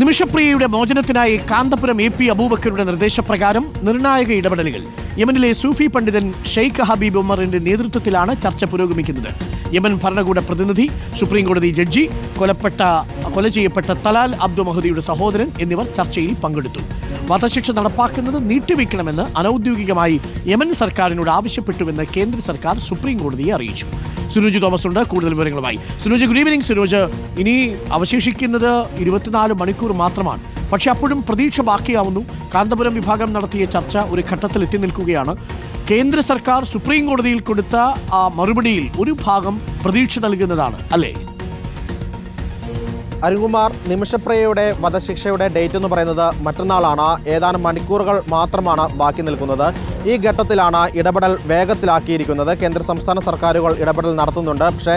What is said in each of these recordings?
നിമിഷപ്രിയയുടെ മോചനത്തിനായി കാന്തപുരം AP അബൂബക്കറുടെ നിർദ്ദേശപ്രകാരം നിർണായക ഇടപെടലുകൾ. യമനിലെ സൂഫി പണ്ഡിതൻ ഷെയ്ഖ് ഹബീബ് ഉമറിന്റെ നേതൃത്വത്തിലാണ് ചർച്ച പുരോഗമിക്കുന്നത്. യമൻ ഭരണകൂട പ്രതിനിധി, സുപ്രീംകോടതി ജഡ്ജി, കൊല ചെയ്യപ്പെട്ട തലാൽ അബ്ദു മഹദിയുടെ സഹോദരൻ എന്നിവർ ചർച്ചയിൽ പങ്കെടുത്തു. വധശിക്ഷ നടപ്പാക്കുന്നത് നീട്ടിവെക്കണമെന്ന് അനൌദ്യോഗികമായി യമൻ സർക്കാരിനോട് ആവശ്യപ്പെട്ടുവെന്ന് കേന്ദ്ര സർക്കാർ സുപ്രീംകോടതിയെ അറിയിച്ചു. സുനോജ് തോമസ് ഉണ്ട് കൂടുതൽ വിവരങ്ങളുമായി. Sunoj, good evening. സുനോജ്, ഇനി അവശേഷിക്കുന്നത് 24 മണിക്കൂർ മാത്രമാണ്. പക്ഷെ അപ്പോഴും പ്രതീക്ഷ ബാക്കിയാവുന്നു. കാന്തപുരം വിഭാഗം നടത്തിയ ചർച്ച ഒരു ഘട്ടത്തിൽ എത്തി നിൽക്കുകയാണ്. കേന്ദ്ര സർക്കാർ സുപ്രീംകോടതിയിൽ കൊടുത്ത ആ മറുപടിയിൽ ഒരു ഭാഗം പ്രതീക്ഷ നൽകുന്നതാണ്, അല്ലേ? അരുൺകുമാർ, നിമിഷപ്രിയയുടെ വധശിക്ഷയുടെ ഡേറ്റ് എന്ന് പറയുന്നത് മറ്റന്നാളാണ്. ഏതാനും മണിക്കൂറുകൾ മാത്രമാണ് ബാക്കി നിൽക്കുന്നത്. ഈ ഘട്ടത്തിലാണ് ഇടപെടൽ വേഗത്തിലാക്കിയിരിക്കുന്നത്. കേന്ദ്ര സംസ്ഥാന സർക്കാരുകൾ ഇടപെടൽ നടത്തുന്നുണ്ട്. പക്ഷേ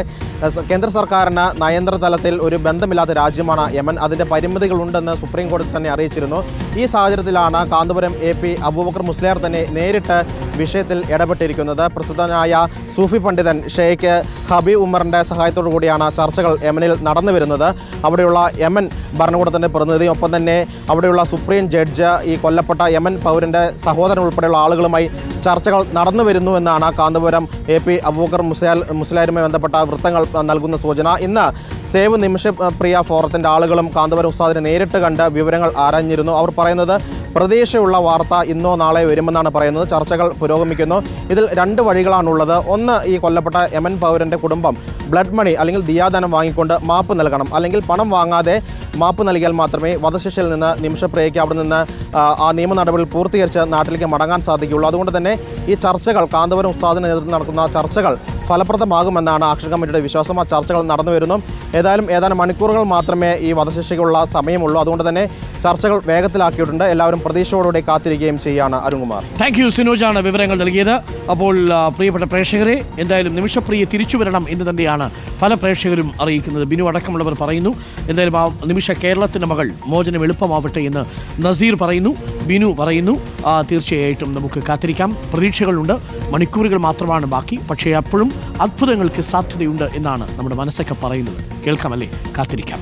കേന്ദ്ര സർക്കാരിന് നയതന്ത്ര തലത്തിൽ ഒരു ബന്ധമില്ലാത്ത രാജ്യമാണ് യമൻ. അതിൻ്റെ പരിമിതികളുണ്ടെന്ന് സുപ്രീം കോടതി തന്നെ അറിയിച്ചിരുന്നു. ഈ സാഹചര്യത്തിലാണ് കാന്തപുരം AP അബൂബക്കർ മുസ്ലിയാർ തന്നെ നേരിട്ട് വിഷയത്തിൽ ഇടപെട്ടിരിക്കുന്നത്. പ്രസിദ്ധനായ സൂഫി പണ്ഡിതൻ ഷെയ്ഖ് ഹബീബ് ഉമറിൻ്റെ സഹായത്തോടു കൂടിയാണ് ചർച്ചകൾ യമനിൽ നടന്നു വരുന്നത്. അവിടെയുള്ള യമൻ ഭരണകൂടത്തിൻ്റെ പ്രതിനിധി, ഒപ്പം തന്നെ അവിടെയുള്ള സുപ്രീം ജഡ്ജ്, ഈ കൊല്ലപ്പെട്ട യമൻ പൗരൻ്റെ സഹോദരൻ ഉൾപ്പെടെയുള്ള ആളുകളുമായി ചർച്ചകൾ നടന്നു വരുന്നു എന്നാണ് കാന്തപുരം AP അബൂബക്കർ മുസ്ലിയാരുമായി ബന്ധപ്പെട്ട വൃത്തങ്ങൾ നൽകുന്ന സൂചന. ഇന്ന് സേവ് നിമിഷപ്രിയ ഫോറത്തിൻ്റെ ആളുകളും കാന്തപുരം ഉസ്താദിനെ നേരിട്ട് കണ്ട് വിവരങ്ങൾ ആരാഞ്ഞിരുന്നു. അവർ പറയുന്നത് പ്രതീക്ഷയുള്ള വാർത്ത ഇന്നോ നാളെ വരുമെന്നാണ് പറയുന്നത്. ചർച്ചകൾ പുരോഗമിക്കുന്നു. ഇതിൽ 2 വഴികളാണുള്ളത്. ഒന്ന്, ഈ കൊല്ലപ്പെട്ട യമൻ പൗരൻ്റെ കുടുംബം ബ്ലഡ് മണി അല്ലെങ്കിൽ ദിയാദാനം വാങ്ങിക്കൊണ്ട് മാപ്പ് നൽകണം. അല്ലെങ്കിൽ പണം വാങ്ങാതെ മാപ്പ് നൽകിയാൽ മാത്രമേ വധശിക്ഷയിൽ നിന്ന് നിമിഷപ്രിയയ്ക്ക് അവിടെ നിന്ന് ആ നിയമ നടപടികൾ പൂർത്തീകരിച്ച് നാട്ടിലേക്ക് മടങ്ങാൻ സാധിക്കുകയുള്ളൂ. അതുകൊണ്ട് തന്നെ ഈ ചർച്ചകൾ, കാന്തപുരം ഉസ്താദിൻ്റെ നേതൃത്വത്തിൽ നടക്കുന്ന ചർച്ചകൾ ഫലപ്രദമാകുമെന്നാണ് ആക്ഷൻ കമ്മിറ്റിയുടെ വിശ്വാസം. ആ ചർച്ചകൾ നടന്നു വരുന്നു. ഏതാനും മണിക്കൂറുകൾ മാത്രമേ ഈ വധശിക്ഷയ്ക്കുള്ള സമയമുള്ളൂ. അതുകൊണ്ട് തന്നെ ചർച്ചകൾ വേഗത്തിലാക്കിയിട്ടുണ്ട്. എല്ലാവരും പ്രതീക്ഷയോടുകൂടി കാത്തിരിക്കുകയും ചെയ്യുകയാണ്. Arunkumar, thank you. സിനോജാണ് വിവരങ്ങൾ നൽകിയത്. അപ്പോൾ പ്രിയപ്പെട്ട പ്രേക്ഷകരെ, എന്തായാലും നിമിഷപ്രിയ തിരിച്ചു വരണം എന്ന് തന്നെയാണ് പല പ്രേക്ഷകരും അറിയിക്കുന്നത്. ബിനു അടക്കമുള്ളവർ പറയുന്നു. എന്തായാലും ആ നിമിഷ കേരളത്തിൻ്റെ മകൾ മോചനം എളുപ്പമാവട്ടെ എന്ന് നസീർ പറയുന്നു, ബിനു പറയുന്നു. തീർച്ചയായിട്ടും നമുക്ക് കാത്തിരിക്കാം. പ്രതീക്ഷകളുണ്ട്. മണിക്കൂറുകൾ മാത്രമാണ് ബാക്കി. പക്ഷേ അപ്പോഴും അത്ഭുതങ്ങൾക്ക് സാധ്യതയുണ്ട് എന്നാണ് നമ്മുടെ മനസ്സൊക്കെ പറയുന്നത്. കേൾക്കാമല്ലേ? കാത്തിരിക്കാം.